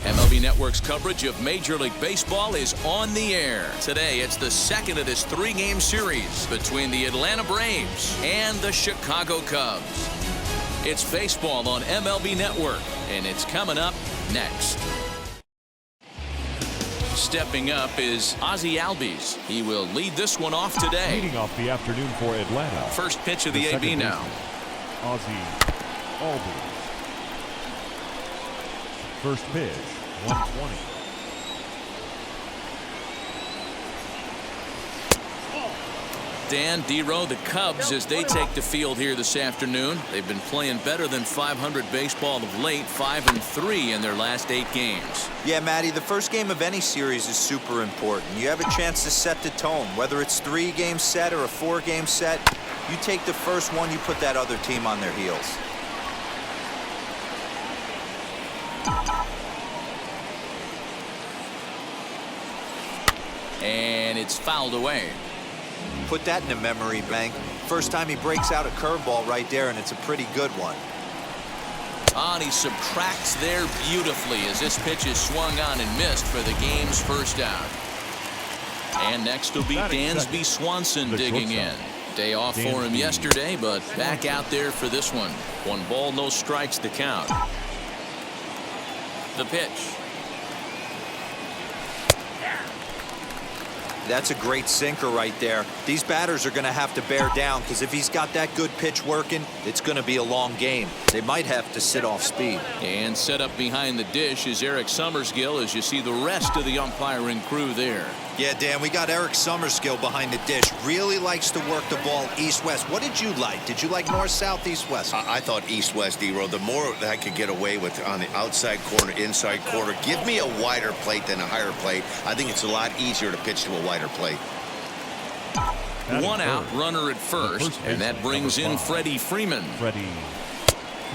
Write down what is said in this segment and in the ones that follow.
MLB Network's coverage of Major League Baseball is on the air. Today, it's the second of this three-game series between the Atlanta Braves and the Chicago Cubs. It's baseball on MLB Network, and it's coming up next. Stepping up is Ozzie Albies. He will lead this one off today. Leading off the afternoon for Atlanta. First pitch of the AB now. Ozzie Albies. First pitch, 120. Dan Dero, the Cubs, as they take the field here this afternoon. They've been playing better than .500 baseball of late, 5-3 in their last 8 games. Yeah, Matty, the first game of any series is super important. You have a chance to set the tone. Whether it's 3-game set or a 4-game set, you take the first one, you put that other team on their heels. And it's fouled away. Put that in a memory bank. First time he breaks out a curveball right there, and it's a pretty good one. And he subtracts there beautifully as this pitch is swung on and missed for the game's first out. And next will be Dansby Swanson digging in. Day off for him yesterday, but back out there for this one. 1 ball, no strikes to count. The pitch. That's a great sinker right there. These batters are going to have to bear down, because if he's got that good pitch working, it's going to be a long game. They might have to sit off speed. And set up behind the dish is Eric Summersgill, as you see the rest of the umpiring crew there. Yeah, Dan, we got Eric Summersgill behind the dish. Really likes to work the ball east-west. What did you like? Did you like north-south, east-west? I thought east-west, D-Row. The more that I could get away with on the outside corner, inside corner, give me a wider plate than a higher plate. I think it's a lot easier to pitch to a wider plate. 1 out, runner at first, and that brings in Freddie Freeman.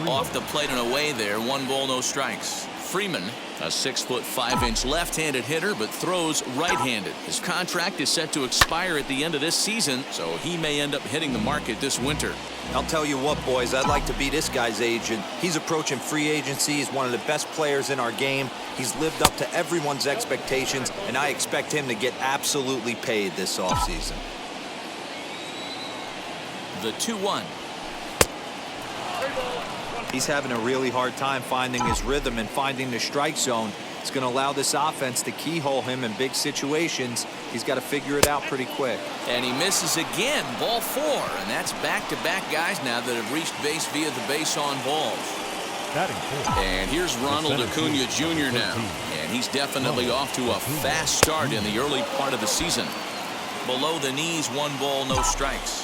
Off the plate and away there, 1 ball, no strikes. Freeman, a 6'5" left-handed hitter, but throws right-handed. His contract is set to expire at the end of this season, so he may end up hitting the market this winter. I'll tell you what, boys, I'd like to be this guy's agent. He's approaching free agency. He's one of the best players in our game. He's lived up to everyone's expectations, and I expect him to get absolutely paid this offseason. The 2-1. He's having a really hard time finding his rhythm and finding the strike zone. It's going to allow this offense to keyhole him in big situations. He's got to figure it out pretty quick. And he misses again, ball 4. And that's back-to-back guys now that have reached base via the base on balls. And here's Ronald Acuna Jr. now. And he's definitely off to a fast start in the early part of the season. Below the knees, 1 ball, no strikes.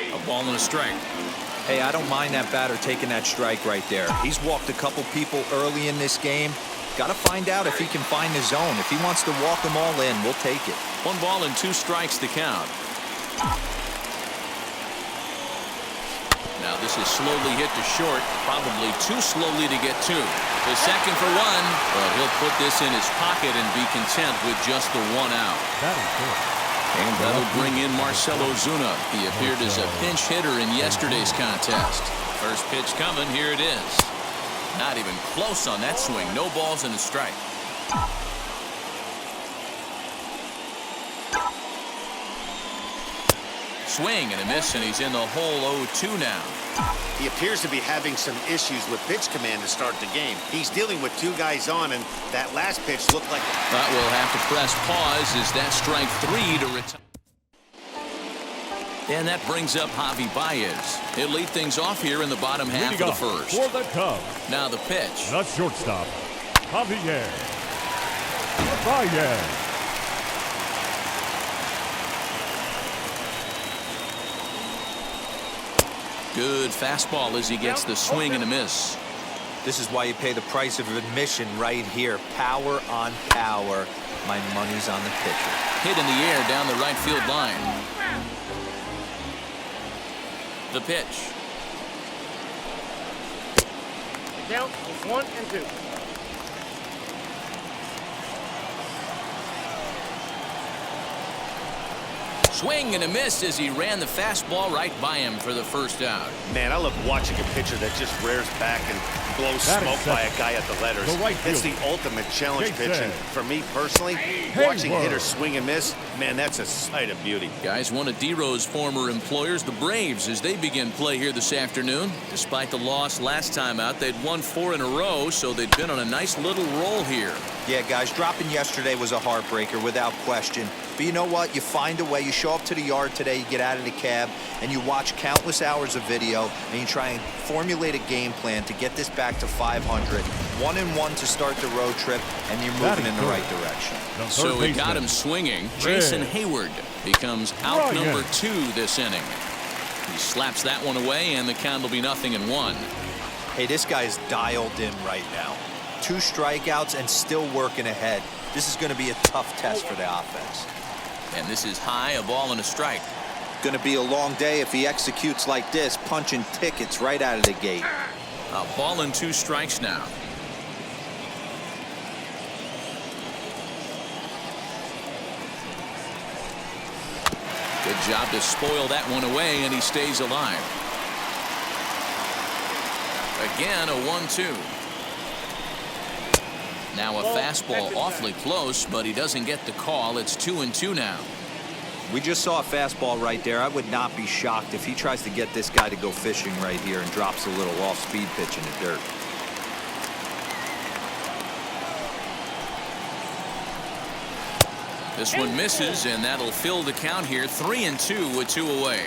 A ball and a strike. Hey, I don't mind that batter taking that strike right there. He's walked a couple people early in this game. Got to find out if he can find the zone. If he wants to walk them all in, we'll take it. 1 ball and 2 strikes to count. Now this is slowly hit to short, probably too slowly to get to. The second for 1, but he'll put this in his pocket and be content with just the 1 out. And that'll bring in Marcell Ozuna. He appeared as a pinch hitter in yesterday's contest. First pitch coming, here it is. Not even close on that swing. No balls and a strike. Swing and a miss, and he's in the hole 0-2 now. He appears to be having some issues with pitch command to start the game. He's dealing with 2 guys on, and that last pitch looked like... But we'll have to press pause as that strike 3 to retire. And that brings up Javi Baez. He'll lead things off here in the bottom half of the first. For the Cubs. Now the pitch. The shortstop, Javier Baez. Good fastball as he gets the swing and a miss. This is why you pay the price of admission right here. Power on power. My money's on the pitcher. Hit in the air down the right field line. The pitch. The count is 1 and 2. Swing and a miss as he ran the fastball right by him for the first out. Man, I love watching a pitcher that just rears back and blows smoke by a guy at the letters. It's the ultimate challenge pitching. For me personally, watching hitters swing and miss, man, that's a sight of beauty. Guys, one of D-Row's former employers, the Braves, as they begin play here this afternoon. Despite the loss last time out, they'd won 4 in a row, so they'd been on a nice little roll here. Yeah, guys, dropping yesterday was a heartbreaker without question. But you know what? You find a way. You show up to the yard today, you get out of the cab, and you watch countless hours of video, and you try and formulate a game plan to get this back to 500. 1-1 to start the road trip, and you're moving in the right direction. So we got him swinging. Jason Hayward becomes out number 2 this inning. He slaps that one away, and the count will be 0-1. Hey, this guy's dialed in right now. 2 strikeouts and still working ahead. This is going to be a tough test for the offense. And this is high, a ball and a strike. Going to be a long day if he executes like this, punching tickets right out of the gate. A ball and 2 strikes now. Good job to spoil that one away, and he stays alive. Again, a 1-2. Now a fastball awfully close, but he doesn't get the call. It's 2-2 now. We just saw a fastball right there. I would not be shocked if he tries to get this guy to go fishing right here and drops a little off-speed pitch in the dirt. This one misses, and that'll fill the count here. 3-2 with 2 away.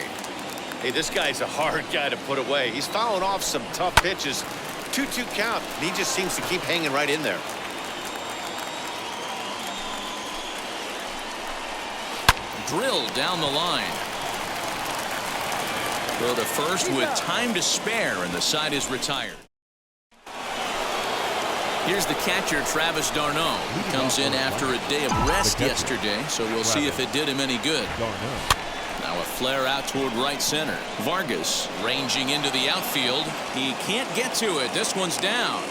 Hey, this guy's a hard guy to put away. He's fouling off some tough pitches. 2-2 count, and he just seems to keep hanging right in there. Drilled down the line. Throw to first with time to spare, and the side is retired. Here's the catcher, Travis d'Arnaud. He comes in after a day of rest yesterday, so we'll see if it did him any good. Now a flare out toward right center. Vargas ranging into the outfield. He can't get to it. This one's down.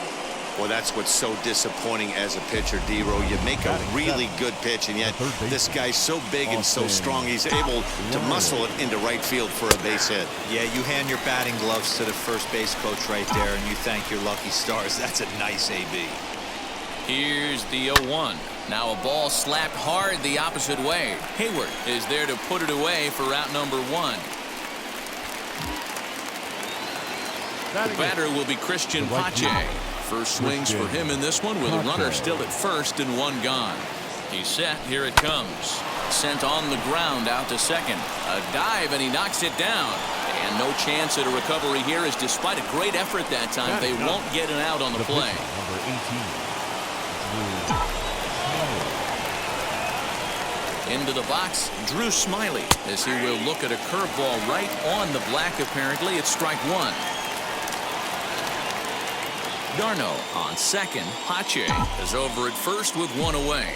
Well, that's what's so disappointing as a pitcher, D-Row. You make a really good pitch, and yet this guy's so big and so strong, he's able to muscle it into right field for a base hit. Yeah, you hand your batting gloves to the first base coach right there, and you thank your lucky stars. That's a nice AB. Here's the 0-1. Now a ball slapped hard the opposite way. Hayward is there to put it away for out number 1. The batter will be Christian Pache. First swings for him in this one with a runner still at first and 1 gone. He's set. Here it comes. Sent on the ground out to second. A dive, and he knocks it down. And no chance at a recovery here, as despite a great effort that time, they won't get an out on the play. Number 18. Into the box, Drew Smiley, as he will look at a curveball right on the black. Apparently, it's strike 1. d'Arnaud on second. Pache is over at first with 1 away.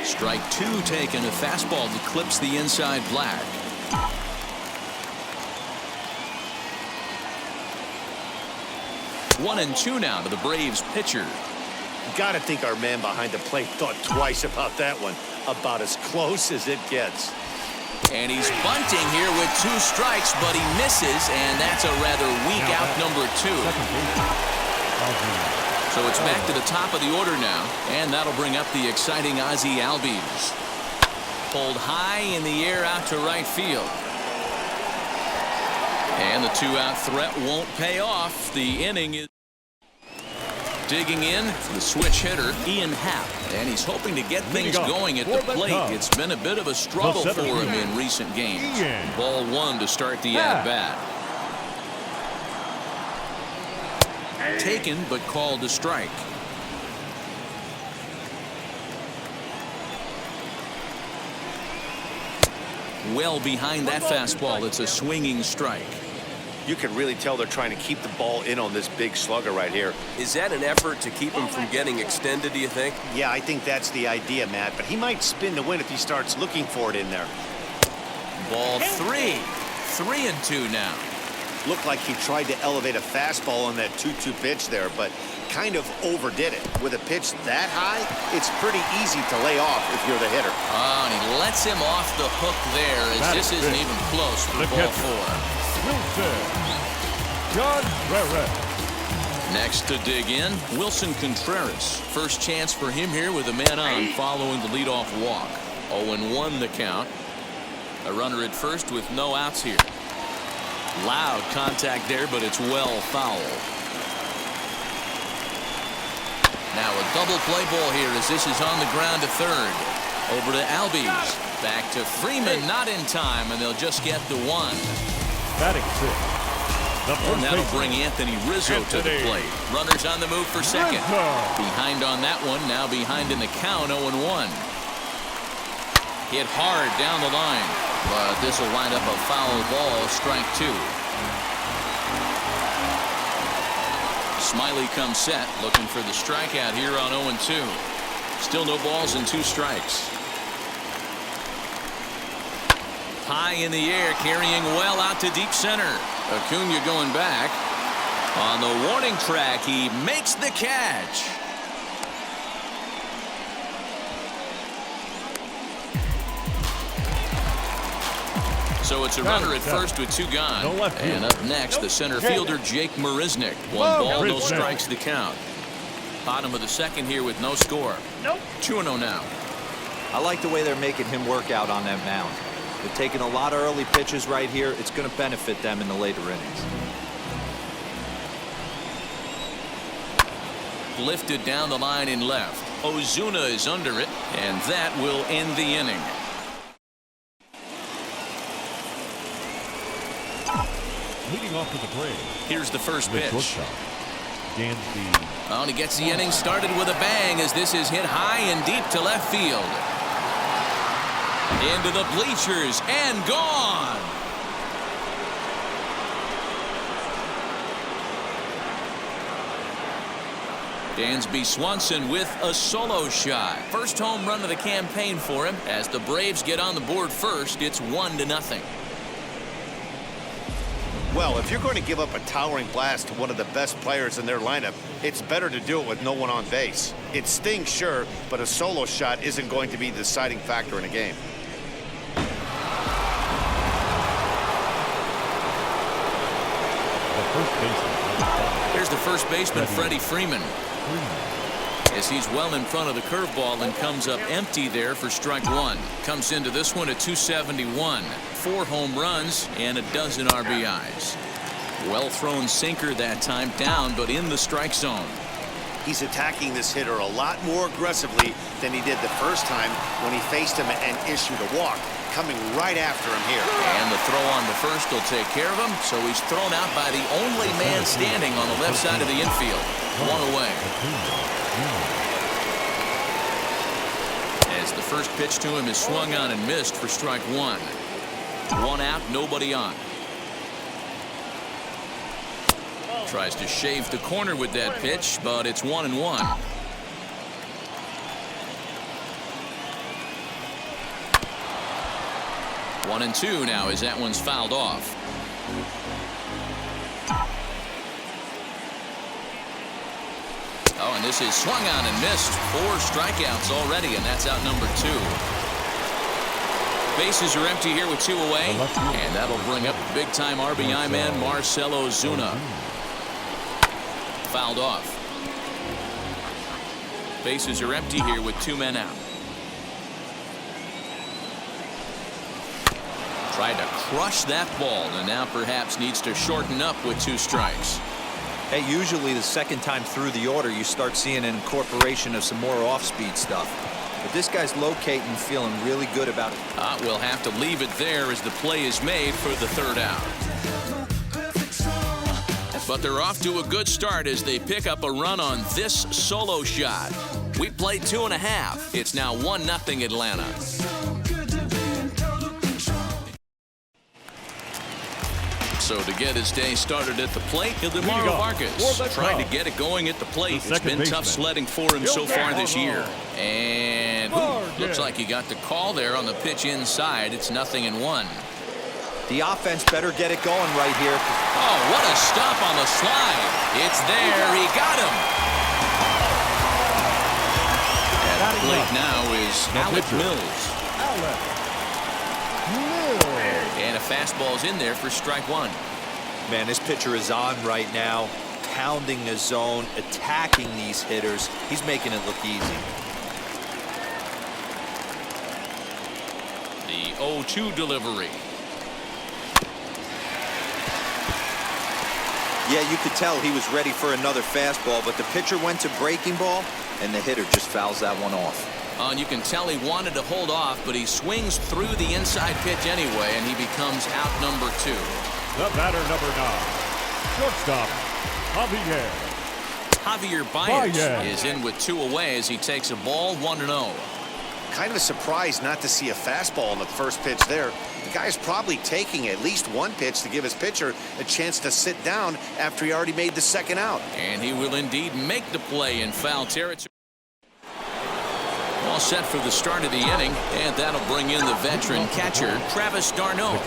Strike 2 taken. A fastball that clips the inside black. One and 2 now to the Braves pitcher. Got to think our man behind the plate thought twice about that one. About as close as it gets. And he's bunting here with 2 strikes, but he misses, and that's a rather weak out number 2. So it's back to the top of the order now, and that'll bring up the exciting Ozzie Albies. Pulled high in the air out to right field. And the 2-out threat won't pay off. The inning is digging in, the switch hitter, Ian Happ. And he's hoping to get things going at the plate. It's been a bit of a struggle for him in recent games. Ball 1 to start the at-bat. Taken, but called a strike. Well behind that fastball. It's a swinging strike. You can really tell they're trying to keep the ball in on this big slugger right here. Is that an effort to keep him from getting extended, do you think? Yeah, I think that's the idea, Matt. But he might spin to win if he starts looking for it in there. Ball 3. 3 and 2 now. Looked like he tried to elevate a fastball on that 2-2 pitch there, but kind of overdid it. With a pitch that high, it's pretty easy to lay off if you're the hitter. Oh, and he lets him off the hook there as this isn't even close for ball 4. Next to dig in, Wilson Contreras. First chance for him here with a man on following the leadoff walk. 0-1 the count. A runner at first with no outs here. Loud contact there, but it's well foul. Now a double play ball here as this is on the ground to third. Over to Albies. Back to Freeman, not in time, and they'll just get the one. Batting 6. And that'll bring Anthony Rizzo to the plate. Runners on the move for second. Behind on that one, now behind in the count, 0-1. Hit hard down the line, but this will wind up a foul ball, strike 2. Smiley comes set, looking for the strikeout here on 0-2. Still no balls and 2 strikes. High in the air, carrying well out to deep center. Acuna going back. On the warning track, he makes the catch. So it's a runner at first with 2 gone. And up next, the center fielder, Jake Marisnick. 1 ball, no strikes the count. Bottom of the second here with no score. 2-0 now. I like the way they're making him work out on that mound. They're taking a lot of early pitches right here. It's going to benefit them in the later innings. Lifted down the line in left. Ozuna is under it, and that will end the inning. Leading off to the plate. Here's the first pitch. Oh, and he gets the inning started with a bang as this is hit high and deep to left field. Into the bleachers and gone. Dansby Swanson with a solo shot. First home run of the campaign for him. As the Braves get on the board first, it's 1-0. Well, if you're going to give up a towering blast to one of the best players in their lineup, it's better to do it with no one on base. It stings, sure, but a solo shot isn't going to be the deciding factor in a game. Here's the first baseman, Freddie Freeman. As he's well in front of the curveball and comes up empty there for strike 1. Comes into this one at 271. 4 home runs and a dozen RBIs. Well thrown sinker that time, down but in the strike zone. He's attacking this hitter a lot more aggressively than he did the first time when he faced him and issued a walk. Coming right after him here. And the throw on the first will take care of him, so he's thrown out by the only man standing on the left side of the infield. 1 away. As the first pitch to him is swung on and missed for strike 1. 1 out, nobody on. Tries to shave the corner with that pitch, but it's 1-1. One and 2 now as that one's fouled off. Oh, and this is swung on and missed. 4 strikeouts already, and that's out number 2. Bases are empty here with 2 away, and that'll bring up big-time RBI man Marcell Ozuna. Fouled off. Bases are empty here with 2 men out. Tried to crush that ball, and now perhaps needs to shorten up with 2 strikes. Hey, usually the second time through the order, you start seeing an incorporation of some more off-speed stuff. But this guy's locating, feeling really good about it. We'll have to leave it there as the play is made for the 3rd out. But they're off to a good start as they pick up a run on this solo shot. We played 2.5. It's now 1-0 Atlanta. So to get his day started at the plate, Ildemaro Vargas trying to get it going at the plate. It's been tough sledding for him so far this year. And looks like he got the call there on the pitch inside. It's 0-1. The offense better get it going right here. Oh, what a stop on the slide. It's there. He got him. plate now is Alec Mills. And a fastball's in there for strike one. Man, this pitcher is on right now, pounding the zone, attacking these hitters. He's making it look easy. The 0-2 delivery. Yeah, you could tell he was ready for another fastball, but the pitcher went to breaking ball, and the hitter just fouls that one off. And you can tell he wanted to hold off, but he swings through the inside pitch anyway, and he becomes out number 2. The batter, number 9, shortstop, Javier Baez is in with 2 away as he takes a ball 1-0. Kind of a surprise not to see a fastball on the first pitch there. The guy's probably taking at least one pitch to give his pitcher a chance to sit down after he already made the second out. And he will indeed make the play in foul territory. All set for the start of the inning, and that'll bring in the veteran catcher, Travis d'Arnaud.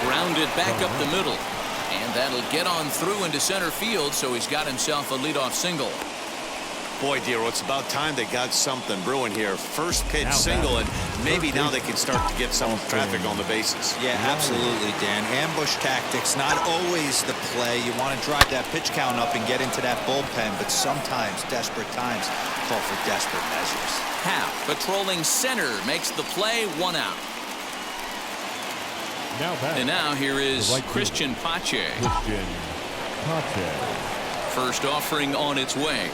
Grounded back up the middle, and that'll get on through into center field, so he's got himself a leadoff single. Boy, Dero, it's about time they got something brewing here. First pitch single, and maybe now they can start to get some traffic on the bases. Yeah, absolutely, Dan. Ambush tactics, not always the play. You want to drive that pitch count up and get into that bullpen, but sometimes desperate times call for desperate measures. Hap, patrolling center, makes the play, 1 out. And now here is Christian Pache. First offering on its way.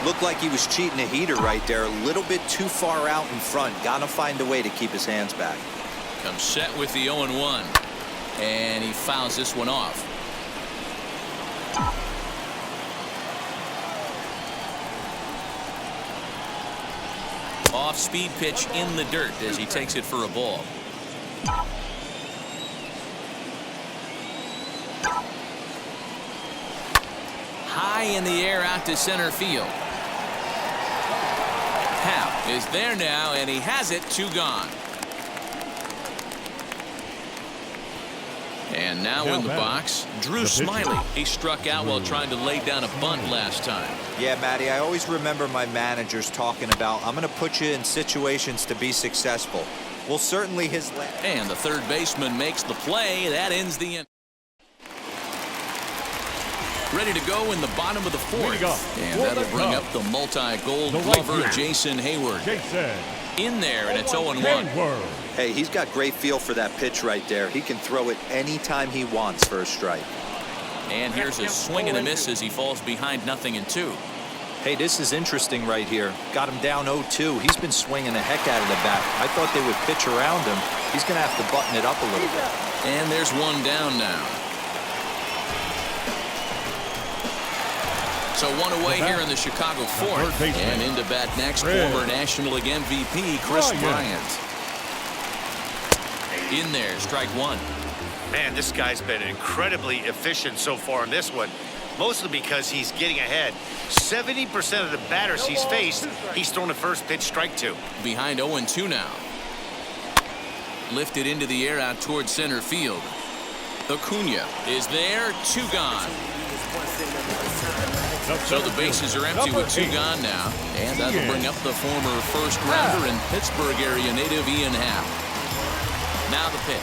Looked like he was cheating a heater right there. A little bit too far out in front. Got to find a way to keep his hands back. Comes set with the 0-1. And he fouls this one off. Off-speed pitch in the dirt as he takes it for a ball. High in the air out to center field. Hap is there now, and he has it, 2 gone. And now in the box, Drew Smiley. He struck out while trying to lay down a bunt last time. Yeah, Matty, I always remember my managers talking about, I'm going to put you in situations to be successful. Well, certainly his... And the third baseman makes the play. That ends the inning. Ready to go in the bottom of the 4th. And that'll bring up the multi-gold glover, Jason Hayward. In there, and it's 0-1. Hey, he's got great feel for that pitch right there. He can throw it anytime he wants for a strike. And here's a swing and a miss as he falls behind 0-2. Hey, this is interesting right here. Got him down 0-2. He's been swinging the heck out of the bat. I thought they would pitch around him. He's going to have to button it up a little bit. And there's one down now. So 1 away here in the Chicago 4th. And into bat next, former National League MVP Chris Bryant. In there, strike 1. Man, this guy's been incredibly efficient so far in this one, mostly because he's getting ahead. 70% of the batters he's faced, he's thrown a first pitch, strike 2. Behind 0-2 now. Lifted into the air out towards center field. Acuna is there, 2 gone. So the bases are empty with 2 gone now. And that'll bring up the former first rounder and Pittsburgh area native Ian Happ. Now the pitch.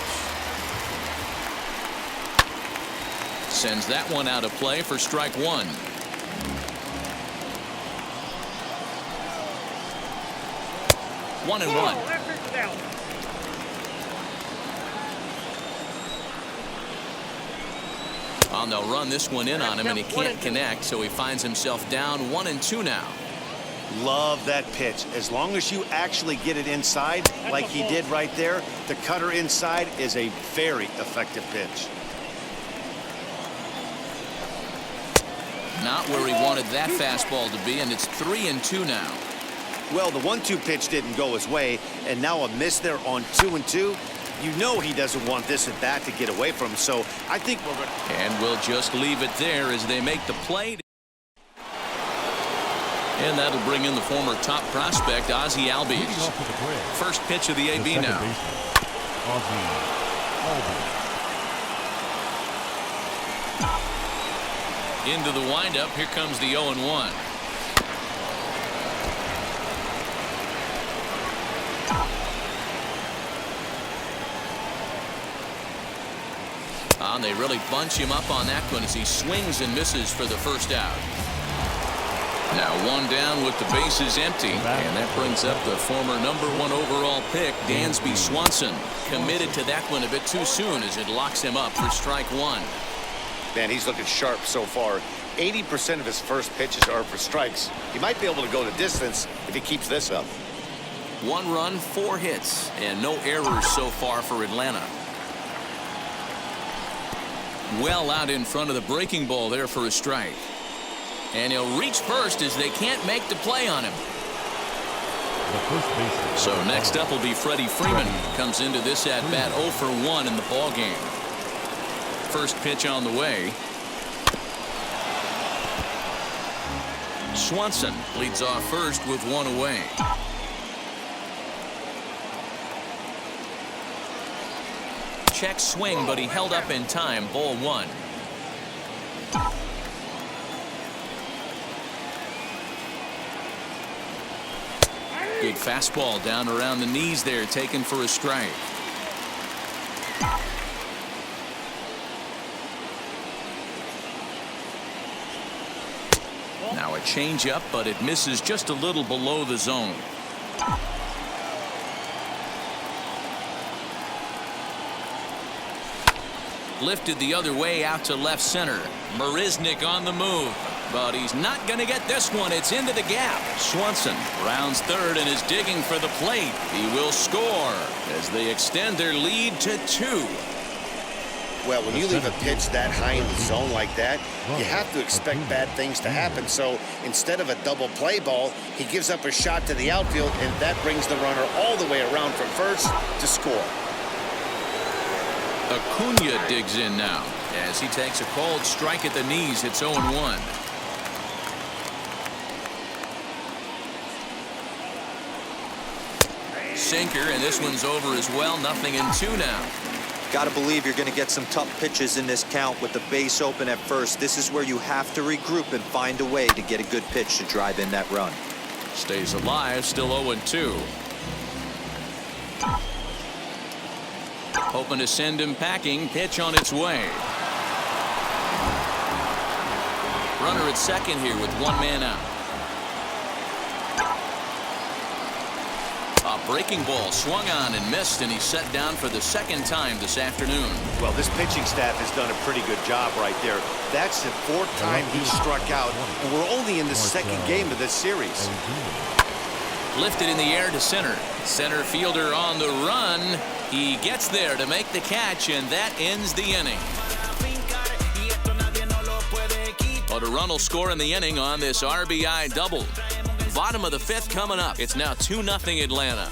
Sends that one out of play for strike 1. One and one. Well, they'll run this one in on him, and he can't connect, so he finds himself down 1-2 now. Love that pitch. As long as you actually get it inside, like he did right there, the cutter inside is a very effective pitch. Not where he wanted that fastball to be, and it's 3-2 now. Well, the 1-2 pitch didn't go his way, and now a miss there on 2-2. You know he doesn't want this at bat to get away from him, so I think we're going to... And we'll just leave it there as they make the play. And that'll bring in the former top prospect, Ozzie Albies. First pitch of the AB now. Into the windup. Here comes the 0-1. And they really bunch him up on that one as he swings and misses for the first out. Now one down with the bases empty, and that brings up the former #1 overall pick, Dansby Swanson. Committed to that one a bit too soon as it locks him up for strike one. Man, he's looking sharp so far. 80% of his first pitches are for strikes. He might be able to go the distance if he keeps this up. 1 run, 4 hits, and no errors so far for Atlanta. Well out in front of the breaking ball there for a strike. And he'll reach first as they can't make the play on him. So next up will be Freddie Freeman. Comes into this at bat 0 for 1 in the ball game. First pitch on the way. Swanson leads off first with 1 away. Check swing, but he held up in time. Ball 1. Good fastball down around the knees there, taken for a strike. Now a changeup, but it misses just a little below the zone. Lifted the other way out to left center. Marisnick on the move, but he's not going to get this one. It's into the gap. Swanson rounds third and is digging for the plate. He will score as they extend their lead to 2. Well, when you leave a pitch that high in the zone like that, you have to expect bad things to happen. So instead of a double play ball, he gives up a shot to the outfield, and that brings the runner all the way around from first to score. Acuna digs in now as he takes a called strike at the knees. It's 0-1. Sinker, and this one's over as well. 0-2 now. Got to believe you're going to get some tough pitches in this count with the base open at first. This is where you have to regroup and find a way to get a good pitch to drive in that run. Stays alive, still 0-2. Hoping to send him packing. Pitch on its way. Runner at second here with 1 man out. A breaking ball swung on and missed, and he's set down for the 2nd time this afternoon. Well, this pitching staff has done a pretty good job right there. That's the 4th time he struck out, and we're only in the 2nd game of this series. Lifted in the air to center. Center fielder on the run. He gets there to make the catch, and that ends the inning. Well, the run will score in the inning on this RBI double. Bottom of the 5th coming up. It's now 2-0 Atlanta.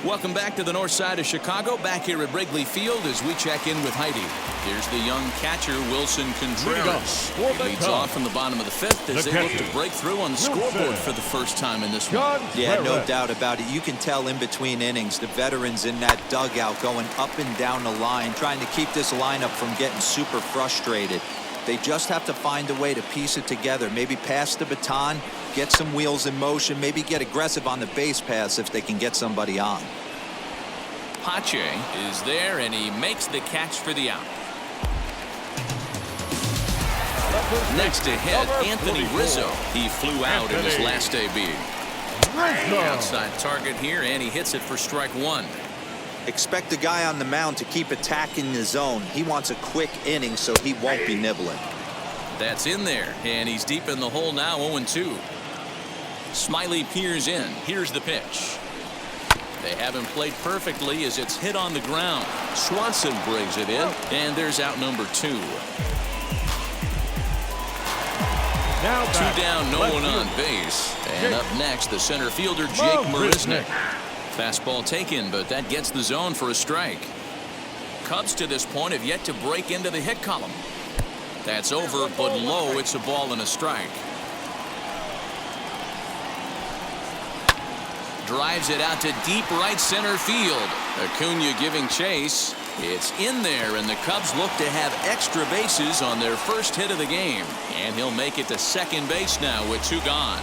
Welcome back to the north side of Chicago, back here at Wrigley Field as we check in with Heidi. Here's the young catcher, Wilson Contreras. He leads off from the bottom of the 5th as they look to break through on the scoreboard for the first time in this one. Yeah, no doubt about it. You can tell in between innings, the veterans in that dugout going up and down the line, trying to keep this lineup from getting super frustrated. They just have to find a way to piece it together. Maybe pass the baton, get some wheels in motion, maybe get aggressive on the base pass if they can get somebody on. Pache is there, and he makes the catch for the out. Next to hit, Anthony Rizzo. He flew out in his last debut. Outside target here, and he hits it for strike 1. Expect the guy on the mound to keep attacking the zone. He wants a quick inning, so he won't be nibbling. That's in there, and he's deep in the hole now, 0-2. Smiley peers in. Here's the pitch. They haven't played perfectly as it's hit on the ground. Swanson brings it in, and there's out number 2. Now 2 down, no one on base. And up next, the center fielder, Jake Marisnick. Fastball taken, but that gets the zone for a strike. Cubs to this point have yet to break into the hit column. That's over, but low. It's a ball and a strike. Drives it out to deep right center field. Acuna giving chase. It's in there, and the Cubs look to have extra bases on their first hit of the game. And he'll make it to second base now with 2 gone.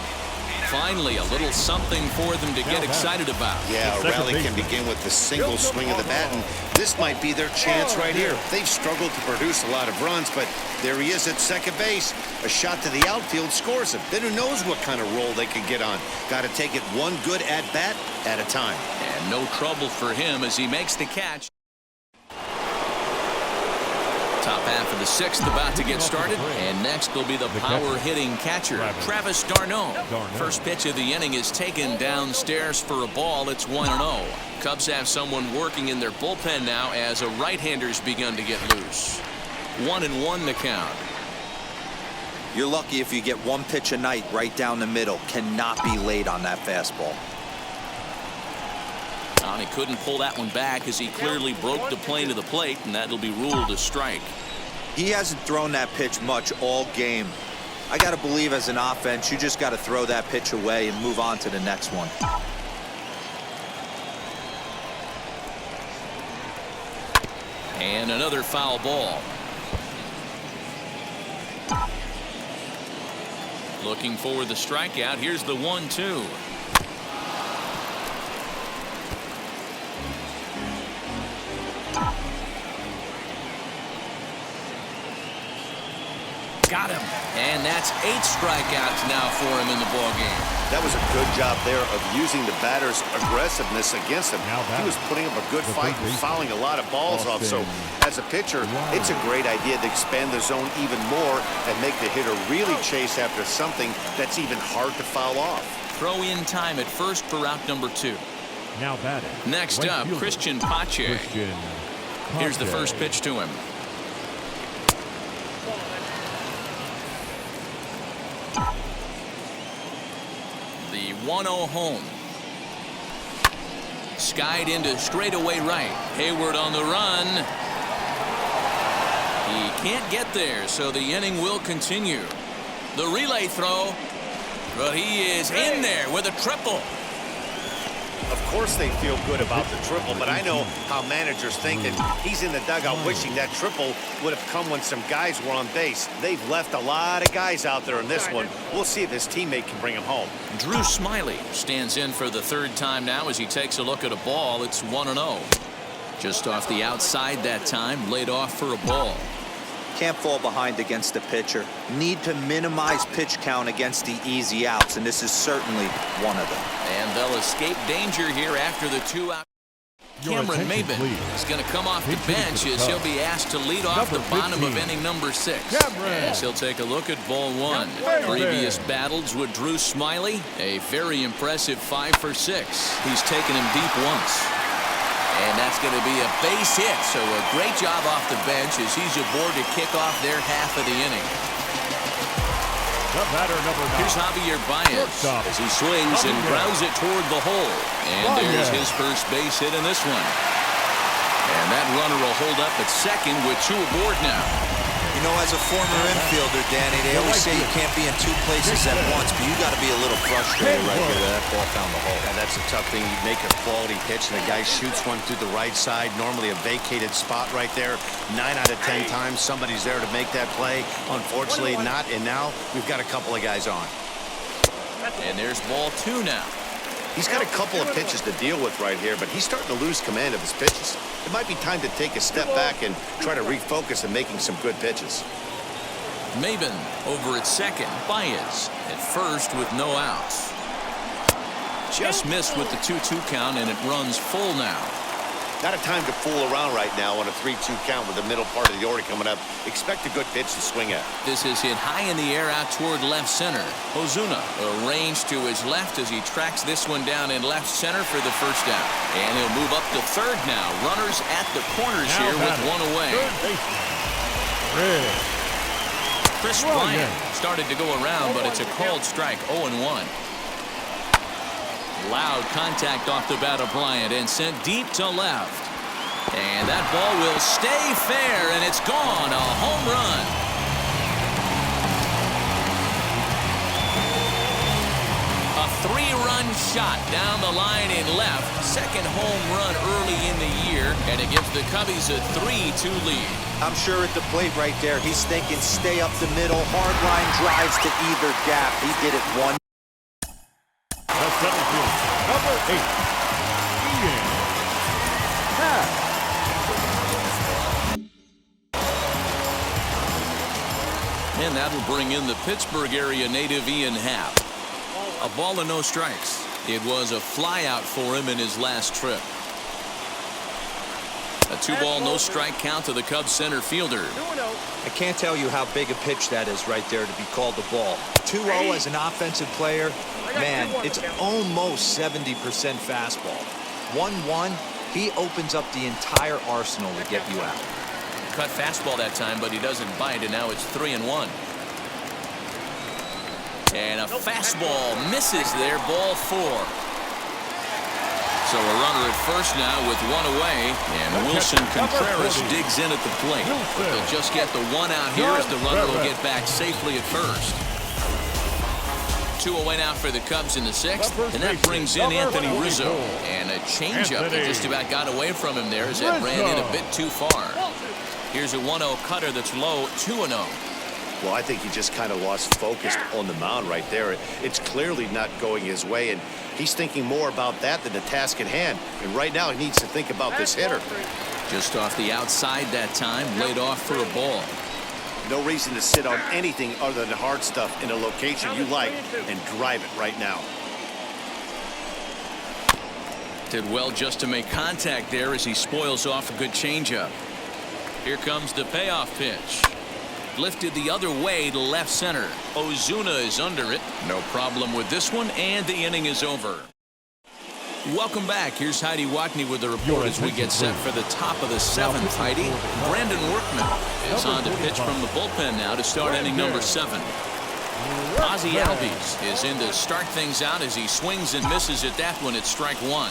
Finally, a little something for them to get excited about. Yeah, a rally can begin with the single swing of the bat, and this might be their chance right here. They've struggled to produce a lot of runs, but there he is at second base. A shot to the outfield scores him. Then who knows what kind of roll they could get on. Got to take it one good at-bat at a time. And no trouble for him as he makes the catch. Top half of the 6th about to get started, and next will be the power-hitting catcher, Travis d'Arnaud. First pitch of the inning is taken downstairs for a ball. It's 1-0. Cubs have someone working in their bullpen now as a right-hander's begun to get loose. 1-1 the count. You're lucky if you get one pitch a night right down the middle. Cannot be late on that fastball. And he couldn't pull that one back as he clearly broke the plane to the plate, and that'll be ruled a strike. He hasn't thrown that pitch much all game. I got to believe as an offense, you just got to throw that pitch away and move on to the next one. And another foul ball. Looking for the strikeout. Here's the 1-2. Got him. And that's 8 strikeouts now for him in the ballgame. That was a good job there of using the batter's aggressiveness against him. He was putting up a good fight and fouling a lot of balls off. So as a pitcher, it's a great idea to expand the zone even more and make the hitter really chase after something that's even hard to foul off. Throw in time at first for out number 2. Now batting. Next up, Christian Pache. Here's the first pitch to him. The 1-0 home. Skied into straightaway right. Hayward on the run. He can't get there, so the inning will continue. The relay throw, but he is in there with a triple. Of course they feel good about the triple, but I know how managers think, and he's in the dugout wishing that triple would have come when some guys were on base. They've left a lot of guys out there in this one. We'll see if his teammate can bring him home. Drew Smiley stands in for the 3rd time now as he takes a look at a ball. It's 1-0. Just off the outside that time, laid off for a ball. Can't fall behind against the pitcher. Need to minimize pitch count against the easy outs, and this is certainly one of them. And they'll escape danger here after the 2-out. Cameron Maybin is going to come off the bench as he'll be asked to lead off the bottom of inning number 6. As he'll take a look at ball 1. Previous battles with Drew Smiley, a very impressive 5 for 6. He's taken him deep once. And that's going to be a base hit, so a great job off the bench as he's aboard to kick off their half of the inning. The batter number 9. Here's Javier Baez as he swings and grounds it toward the hole. And there's his first base hit in this one. And that runner will hold up at second with 2 aboard now. You know, as a former infielder, Danny, they always say you can't be in 2 places at once, but you got to be a little frustrated right here that ball found the hole. Yeah, that's a tough thing. You make a quality pitch, and the guy shoots one through the right side, normally a vacated spot right there. 9 out of 10 times, somebody's there to make that play. Unfortunately, not, and now we've got a couple of guys on. And there's ball 2 now. He's got a couple of pitches to deal with right here, but he's starting to lose command of his pitches. It might be time to take a step back and try to refocus on making some good pitches. Maybin over at second. Baez at first with no outs. Just missed with the 2-2 count, and it runs full now. Not a time to fool around right now on a 3-2 count with the middle part of the order coming up. Expect a good pitch to swing at. This is hit high in the air out toward left center. Ozuna arranged to his left as he tracks this one down in left center for the first out. And he'll move up to third now. Runners at the corners here with 1 away. Chris Bryant started to go around, but it's a called strike. 0-1. Loud contact off the bat of Bryant and sent deep to left. And that ball will stay fair, and it's gone. A home run. A 3-run one shot down the line in left. Second home run early in the year, and it gives the Cubbies a 3-2 lead. I'm sure at the plate right there, he's thinking stay up the middle, hard line drives to either gap. He did it one. The center fielder, number 8, Ian Happ. And that'll bring in the Pittsburgh area native Ian Happ. A ball and no strikes. It was a flyout for him in his last trip. A 2-ball, no strike count to the Cubs center fielder. I can't tell you how big a pitch that is right there to be called the ball. 2-0 as an offensive player, man, it's almost 70% fastball. 1-1, he opens up the entire arsenal to get you out. Cut fastball that time, but he doesn't bite, and now it's 3-1. And a fastball misses there, ball 4. So a runner at first now with one away, and Wilson Contreras digs in at the plate. But they'll just get the one out here as the runner will get back safely at first. 2 away now for the Cubs in the 6th, and that brings in Anthony Rizzo. And a changeup that just about got away from him there as it ran in a bit too far. Here's a 1-0 cutter that's low, 2-0. Well, I think he just kind of lost focus on the mound right there. It's clearly not going his way, and he's thinking more about that than the task at hand. And right now, he needs to think about this hitter. Just off the outside that time, laid off for a ball. No reason to sit on anything other than hard stuff in a location you like and drive it right now. Did well just to make contact there as he spoils off a good changeup. Here comes the payoff pitch. Lifted the other way to left center. Ozuna is under it. No problem with this one, and the inning is over. Welcome back. Here's Heidi Watney with the report as we get set for the top of the 7th. Heidi, Brandon Workman is on to pitch from the bullpen now to start inning number 7. Ozzie Albies is in to start things out as he swings and misses at that one at strike 1.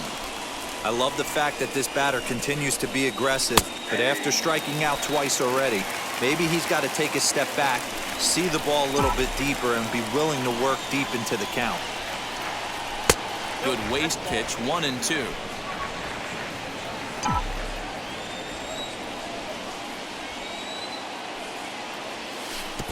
I love the fact that this batter continues to be aggressive, but after striking out twice already, maybe he's got to take a step back, see the ball a little bit deeper, and be willing to work deep into the count. Good waist pitch, 1-2.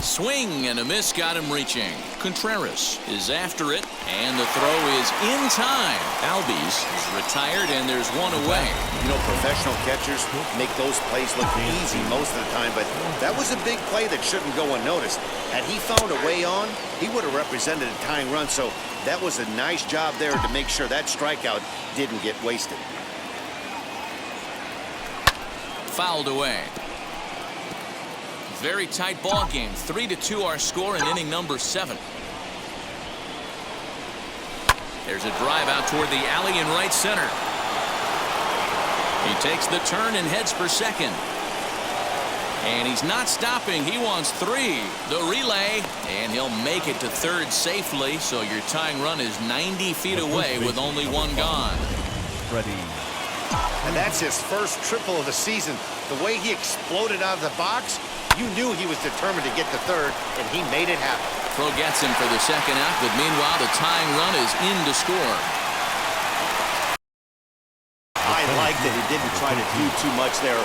Swing and a miss got him reaching. Contreras is after it, and the throw is in time. Albies is retired, and there's one away. You know, professional catchers make those plays look easy most of the time, but that was a big play that shouldn't go unnoticed. Had he found a way on, he would have represented a tying run, so that was a nice job there to make sure that strikeout didn't get wasted. Fouled away. Very tight ball game. 3-2 our score in inning number 7. There's a drive out toward the alley in right center. He takes the turn and heads for second. And he's not stopping. He wants 3. The relay, and he'll make it to third safely. So your tying run is 90 feet away with only one gone. Ready. And that's his first triple of the season. The way he exploded out of the box, you knew he was determined to get to third, and he made it happen. Throw gets him for the second out, but meanwhile, the tying run is in to score. I like that he didn't try to do too much there.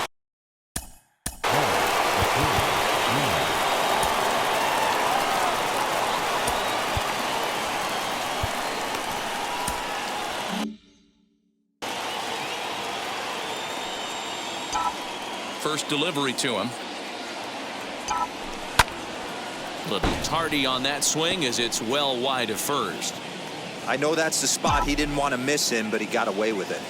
First delivery to him. Little tardy on that swing as it's well wide of first. I know that's the spot he didn't want to miss in, but he got away with it.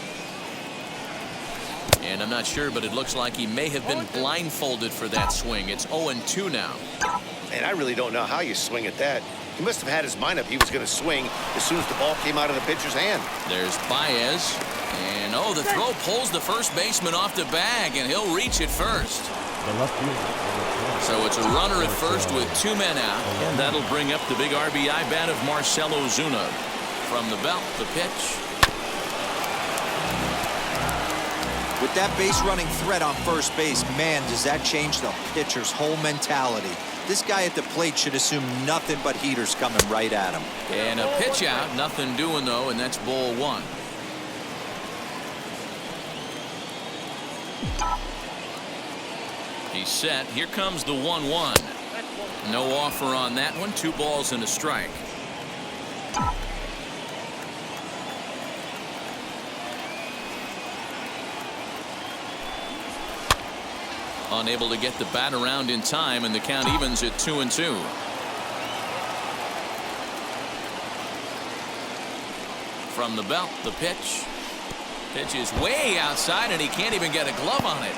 And I'm not sure, but it looks like he may have been blindfolded for that swing. It's 0-2 now. And I really don't know how you swing at that. He must have had his mind up he was going to swing as soon as the ball came out of the pitcher's hand. There's Baez. And, oh, the throw pulls the first baseman off the bag, and he'll reach it first. The left fielder. So it's a runner at first with 2 men out, and that'll bring up the big RBI bat of Marcell Ozuna. From the belt, the pitch. With that base running threat on first base, man, does that change the pitcher's whole mentality. This guy at the plate should assume nothing but heaters coming right at him. And a pitch out, nothing doing though, and that's ball one. He's set. Here comes the 1-1. No offer on that one. 2 balls and a strike. Unable to get the bat around in time, and the count evens at 2-2. From the belt, the pitch. Pitch is way outside, and he can't even get a glove on it.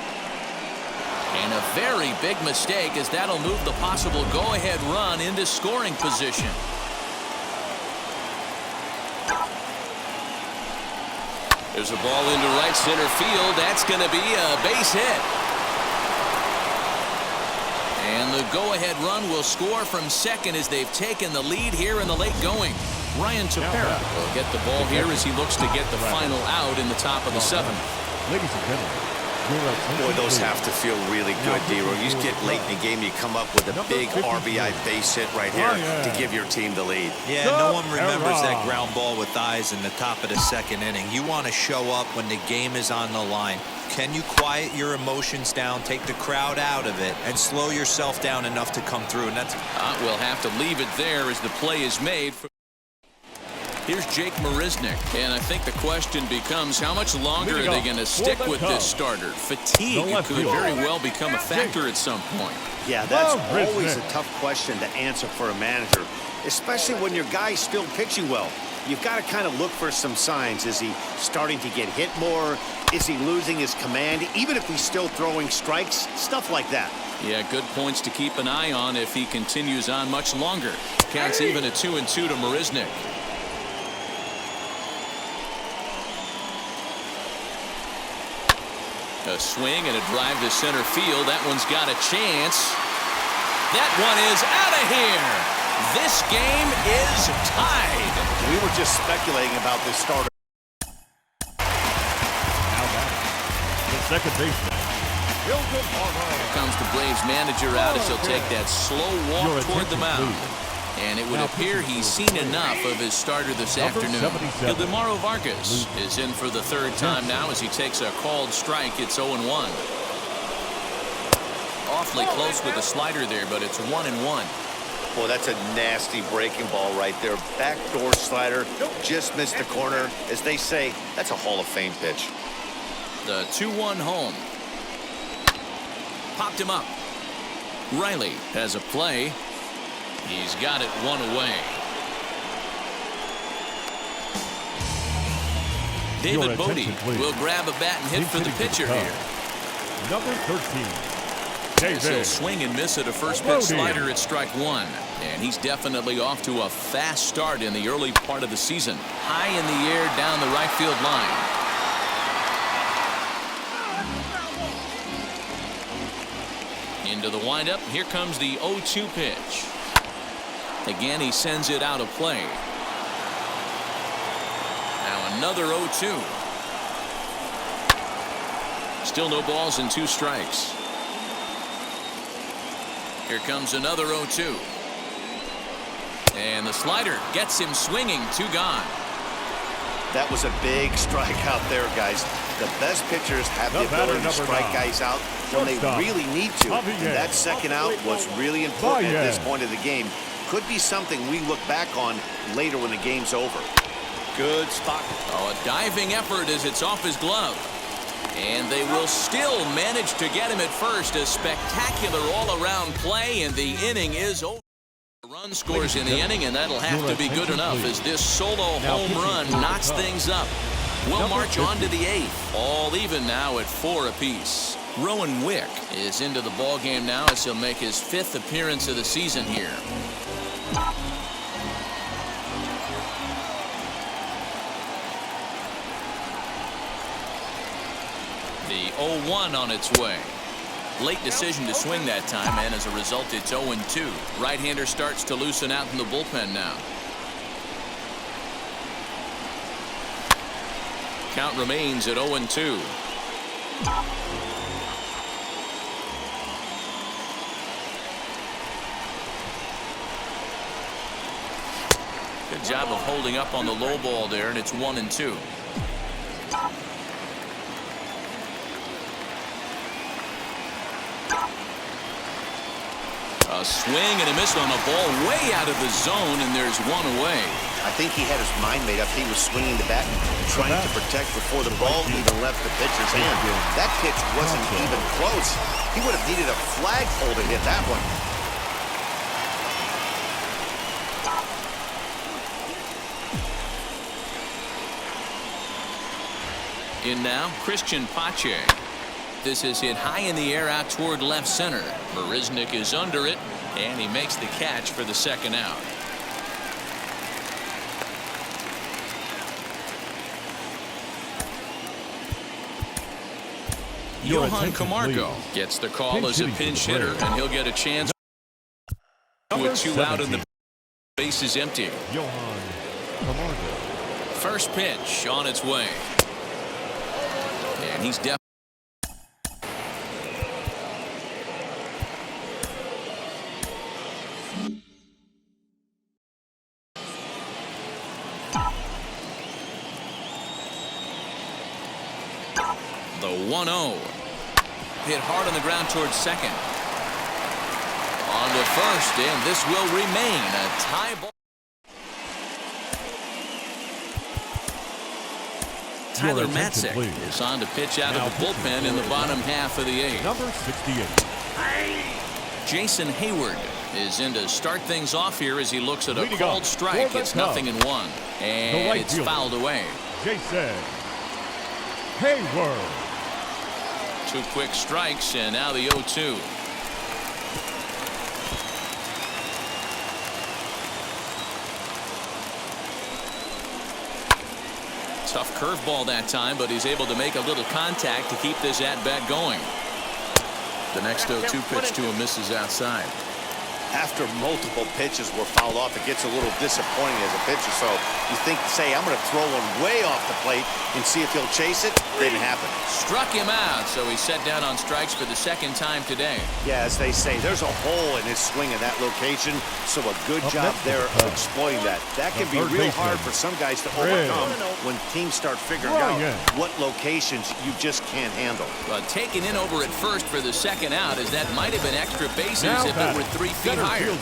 And a very big mistake, as that'll move the possible go-ahead run into scoring position. There's a ball into right center field. That's going to be a base hit. And the go-ahead run will score from second as they've taken the lead here in the late going. Ryan Tepera will get the ball here as he looks to get the final out in the top of the 7th. Ladies and gentlemen, boy, those have to feel really good, D-Row. You just get late in the game, you come up with a big RBI base hit right here to give your team the lead. Yeah, no one remembers that ground ball with eyes in the top of the 2nd inning. You want to show up when the game is on the line. Can you quiet your emotions down, take the crowd out of it, and slow yourself down enough to come through? And that's we'll have to leave it there as the play is made. Here's Jake Marisnick, and I think the question becomes, how much longer are they going to stick with this starter? Fatigue could very well become a factor at some point. Yeah, that's always a tough question to answer for a manager, especially when your guy's still pitching well. You've got to kind of look for some signs. Is he starting to get hit more? Is he losing his command, even if he's still throwing strikes? Stuff like that. Yeah, good points to keep an eye on if he continues on much longer. Counts even at 2-2 to Marisnick. A swing and a drive to center field. That one's got a chance. That one is out of here. This game is tied. We were just speculating about this starter. Now back, the second baseman. Here comes the Braves manager out as he'll take that slow walk toward the mound. And it would appear he's seen enough of his starter this afternoon. Ildemaro Vargas is in for the 3rd time now as he takes a called strike. It's 0-1. Awfully close with the slider there, but it's 1-1. Boy, that's a nasty breaking ball right there. Backdoor slider, just missed the corner. As they say, that's a Hall of Fame pitch. The 2-1 home. Popped him up. Riley has a play. He's got it 1 away. David Bodie will grab a bat and hit for the pitcher here. Number 13. He'll swing and miss at a first pitch slider at strike 1. And he's definitely off to a fast start in the early part of the season. High in the air down the right field line. Into the windup. Here comes the 0-2 pitch. Again, he sends it out of play. Now another 0-2. Still no balls and 2 strikes. Here comes another 0-2. And the slider gets him swinging. 2 gone. That was a big strike out there, guys. The best pitchers have the ability to strike guys out when they really need to. And that second out was really important at this point of the game. Could be something we look back on later when the game's over. Good spot. Oh, a diving effort as it's off his glove. And they will still manage to get him at first. A spectacular all-around play, and the inning is over. Run scores in the inning, and that'll have to be good enough as this solo home run knocks things up. We'll march on to the 8th. All even now at 4 apiece. Rowan Wick is into the ballgame now as he'll make his 5th appearance of the season here. The 0-1 on its way. Late decision to swing that time, and as a result, it's 0-2. Right-hander starts to loosen out in the bullpen now. Count remains at 0-2. Good job of holding up on the low ball there, and it's 1-2. A swing and a miss on a ball way out of the zone, and there's one away. I think he had his mind made up. He was swinging the bat and trying to protect before the ball even left the pitcher's hand. That pitch wasn't even close. He would have needed a flagpole to hit that one. In now, Christian Pache. This is hit high in the air out toward left center. Marisnik is under it, and he makes the catch for the second out. Johan Camargo gets the call as a pinch hitter, and he'll get a chance with 2 out and the base is empty. Johan Camargo. First pitch on its way. And he's definitely. The 1-0. Hit hard on the ground towards second. On to first, and this will remain a tie ball. Tyler Matzek is on to pitch out of the bullpen in the bottom half of the 8th. Number 68. Jason Hayward is in to start things off here as he looks at a cold strike. It's 0-1, and it's fouled away. Jason Hayward. 2 quick strikes, and now the 0-2. Tough curveball that time, but he's able to make a little contact to keep this at-bat going. The next 0-2 pitch to him misses outside. After multiple pitches were fouled off, it gets a little disappointing as a pitcher. So you think, say, I'm going to throw one way off the plate and see if he'll chase it. Didn't happen. Struck him out, so he's set down on strikes for the second time today. Yeah, as they say, there's a hole in his swing in that location. So a good job there of exploiting that. That can be real hard for some guys to overcome when teams start figuring out what locations you just can't handle. But taken in over at first for the second out, as that might have been extra bases if it were 3 feet higher.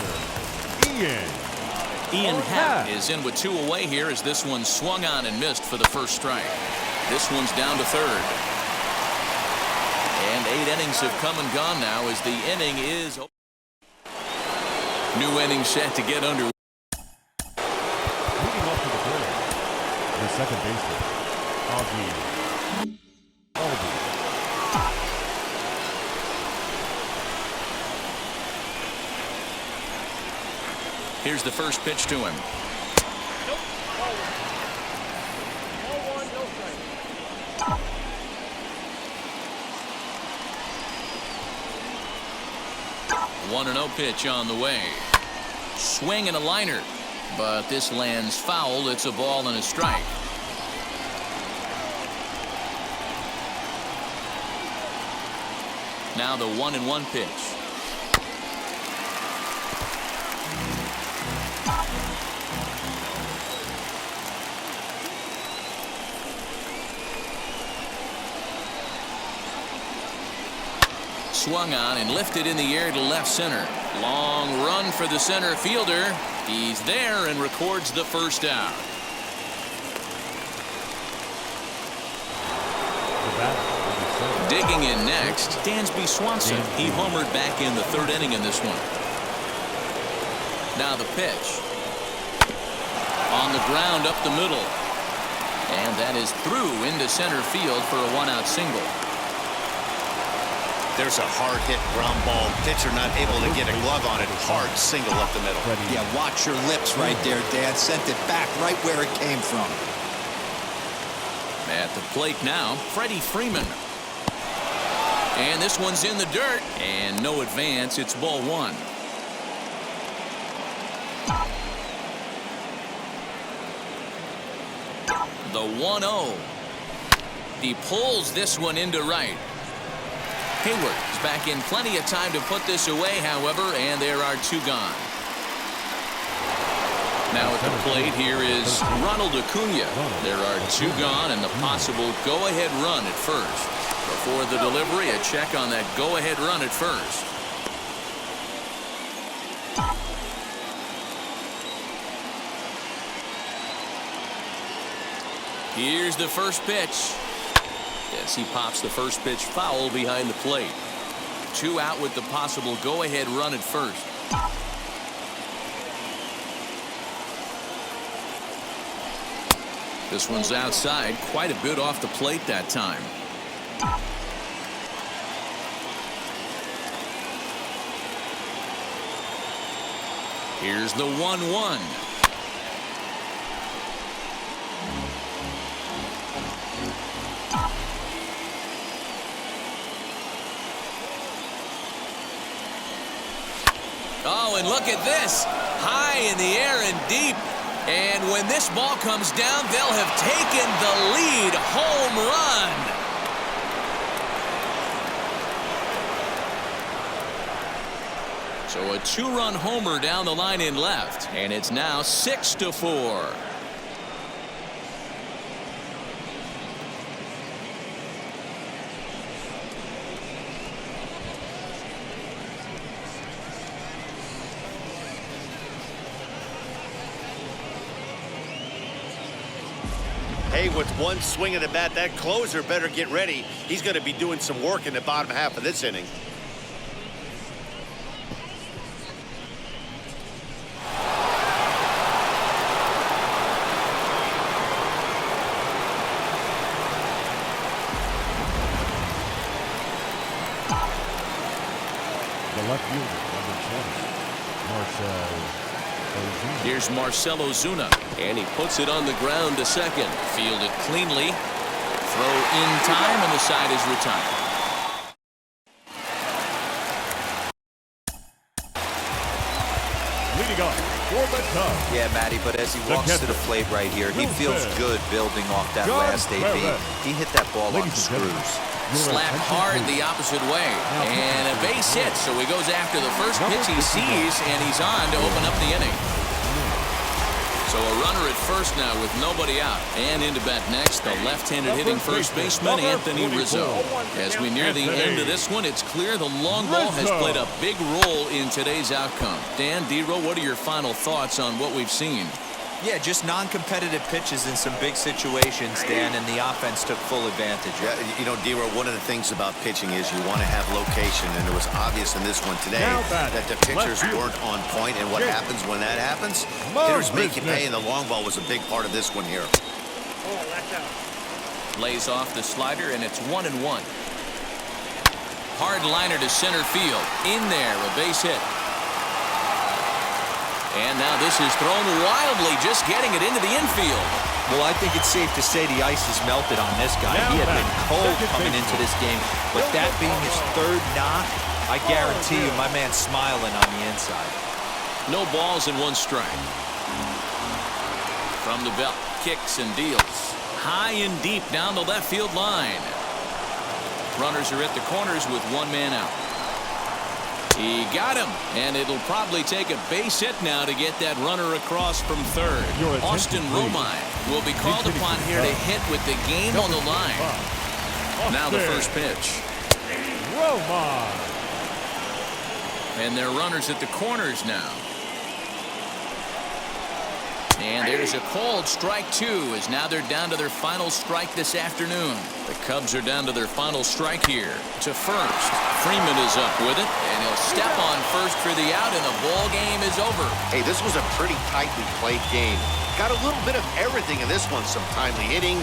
Ian Happ is in with 2 away here as this one swung on and missed for the first strike. This one's down to third. And 8 innings have come and gone now as the inning is. New inning set to get under. Moving off to the plate, the second baseman, Augie. Here's the first pitch to him. Nope. 0-1, no strike. One 1-0 pitch on the way. Swing and a liner, but this lands foul. It's a ball and a strike. Now the 1-1 pitch. Swung on and lifted in the air to left center. Long run for the center fielder. He's there and records the first out. Digging in next, Dansby Swanson. He homered back in the 3rd inning in this one. Now the pitch. On the ground up the middle. And that is through into center field for a 1-out single. There's a hard-hit ground ball. Pitcher not able to get a glove on it. Hard single up the middle. Yeah, watch your lips right there, Dad. Sent it back right where it came from. At the plate now, Freddie Freeman. And this one's in the dirt. And no advance. It's ball 1. The 1-0. He pulls this one into right. Hayward is back in plenty of time to put this away, however, and there are 2 gone. Now at the plate here is Ronald Acuna. There are 2 gone and the possible go-ahead run at first. Before the delivery, a check on that go-ahead run at first. Here's the first pitch. Yes, he pops the first pitch foul behind the plate. 2 out with the possible go-ahead run at first. This one's outside, quite a bit off the plate that time. Here's the 1-1. Oh, and look at this. High in the air and deep. And when this ball comes down, they'll have taken the lead. Home run. So a 2-run homer down the line in left. And it's now 6-4. Hey, with one swing of the bat, that closer better get ready. He's going to be doing some work in the bottom half of this inning. The left fielder, number 20, Marcell. Here's Marcell Ozuna, and he puts it on the ground to second. Fielded cleanly. Throw in time, and the side is retired. Leading up for the Cubs. Yeah, Matty, but as he walks to the plate right here, he feels good building off that last AB. He hit that ball on the screws. Slapped hard the opposite way. And a base hit, so he goes after the first pitch he sees, and he's on to open up the inning. So a runner at first now with nobody out. And into bat next, the left-handed hitting first baseman, Anthony Rizzo. As we near the end of this one, it's clear the long ball has played a big role in today's outcome. Dan, D-Row, what are your final thoughts on what we've seen? Yeah, just non-competitive pitches in some big situations, Dan, and the offense took full advantage. Yeah, you know, D-Row, one of the things about pitching is you want to have location, and it was obvious in this one today that the pitchers weren't on point, and what happens when that happens? Hitters make you pay, and the long ball was a big part of this one here. Oh, that's out. Lays off the slider, and it's 1-1. Hard liner to center field. In there, a base hit. And now this is thrown wildly, just getting it into the infield. Well, I think it's safe to say the ice has melted on this guy. He had been cold coming into this game, but that being his 3rd knock, I guarantee you my man's smiling on the inside. No balls and 1 strike. From the belt, kicks and deals. High and deep down the left field line. Runners are at the corners with 1 man out. He got him, and it'll probably take a base hit now to get that runner across from 3rd. Austin Romine will be called upon here to hit with the game on the line. Now the first pitch. Romine. And they're runners at the corners now. And there's a called strike 2, as now they're down to their final strike this afternoon. The Cubs are down to their final strike here. To first. Freeman is up with it, and he'll step on first for the out, and the ball game is over. Hey, this was a pretty tightly played game. Got a little bit of everything in this one. Some timely hitting,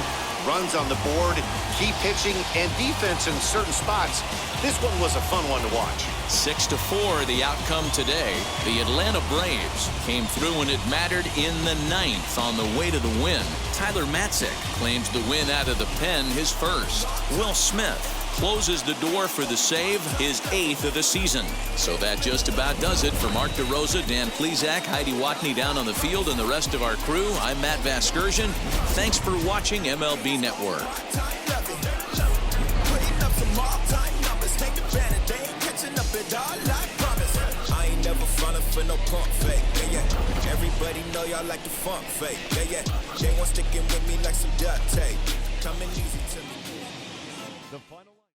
runs on the board, key pitching, and defense in certain spots. This one was a fun one to watch. 6-4 the outcome today. The Atlanta Braves came through when it mattered in the 9th on the way to the win. Tyler Matzek claims the win out of the pen, his first. Will Smith closes the door for the save, his 8th of the season. So that just about does it. For Mark DeRosa, Dan Plesac, Heidi Watney down on the field, and the rest of our crew, I'm Matt Vasgersian. Thanks for watching MLB Network. I ain't never falling for no pump fake. Yeah, yeah. Everybody know y'all like the funk fake. Yeah, yeah. They want sticking with me like some duct tape. Coming easy to me. The final